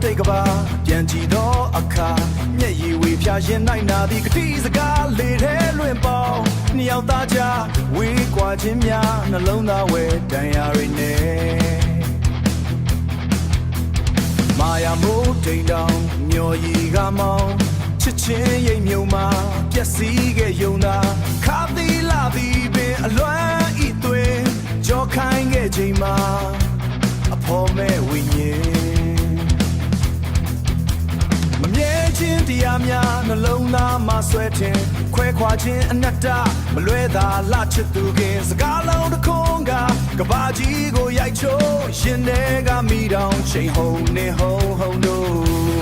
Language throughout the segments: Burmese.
တိတ်ကပါပြန်ကြည့်တော့အခါမျက်ရည်ဝေဖြာရင်နိုင်နာသည်ကတိစကားလေထဲလွင့်ပေါင်းနှစ်ယောက်သားကြဝေးကွာခြင်းများနှလုံးသားဝဲတန်ရာတွေနဲ့မာယာမိုးတိမ်တောင်မျော်ရည်ကမောင်းချစ်ချင်းရိပ်မြုံမှာပျက်စီးခဲ့ယုံသာခါသီလာသည်ပင်အလွမ်းဤသွင်းကြောခိုင်းခဲ့ချိန်မှာအဖော်မဲ့ဝိညာဉ်မမြဲခြင်းတရားများနှလုံးသားမှာဆွဲထင်ခွဲခွာခြင်းအနတ္တမလွဲသာလှချစ်သူခင်စကားလုံးတစ်ခုံးကဘာကြီးကိုရိုက်ချိုးရင်ထဲကမိတောင်ချိန်ဟုန်နေဟုန်တို့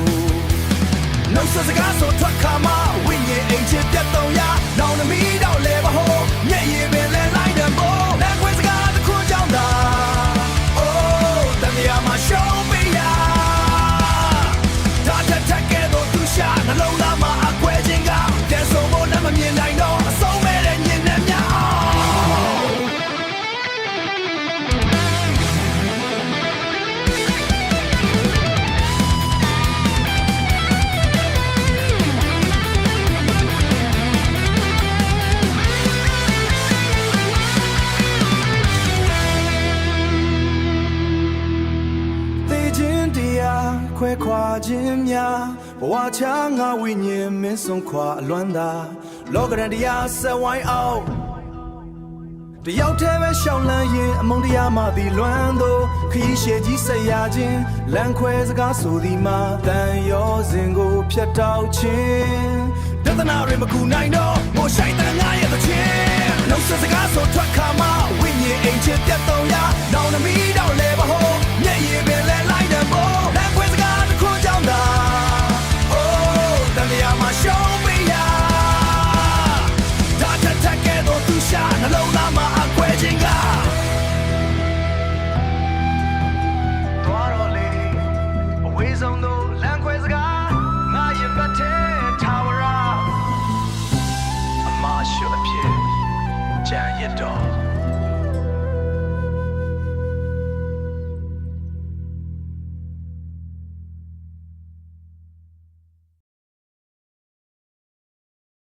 နှုတ်ဆက်စကားဆိုထွက်ခါမှဝိညာဉ်အိမ်ချစ်ပြတ်တော့ရနောင်နှမီးတော့လဲမဟုတ်မျက်ရည်ပင်လဲလိုက်တယ်မို့လက်ခွေစကားတစ်ခုကြောင့်သာအိုးတန်မြာမှာရှုံးပေးရဒါတက်တက်ကဲတော့သူရှာနှလုံးသားမှာအကွဲခြင်းကတန်ဆုံဖို့နဲ့မမြင်နိုင်တော့အဆုံးမဲ့တဲ့ညင်နဲ့များခွဲခွာခြင်းများဘဝချာငါဝိညာဉ်မင်းဆုံးခွာအလွမ်းသာလောကရန်တရားဆက်ဝိုင်းအောင်တယောက်တည်းပဲရှောင်းလန်းရင်အမုန်းတရားမှသည်လွမ်းသောခရီးရှည်ကြီးဆက်ရခြင်းလမ်းခွဲစကားဆိုသည်မှာတန်ရောစဉ်ကိုဖြတ်တောက်ခြင်းဒသနာတွေမကူနိုင်တော့မို့ဆိုင်တန်ငါရဲ့သခြင်းနှုတ်ဆက်စကားဆိုထွက်ခါမှဝိညာဉ်အိမ်ချစ်ပြတ်တော့ရနောင်နှမီးတော့လဲမဟုတ်မျက်ရည်ပင်လဲလိုက်တယ်မို့လမ်းခွဲစကားတစ်ခုကြောင့်သာအိုးတန်တရားမှာရှုံးပေးရဒါတက်တက်ကဲတော့သူရှာနှလုံးသားမှာအကွဲခြင်းကသွားတော့လေအဝေးဆုံးသောလမ်းခွဲစကားငါရင်ပတ်တဲ့ထာဝရအမရှို့အဖြစ်ကြံရတော့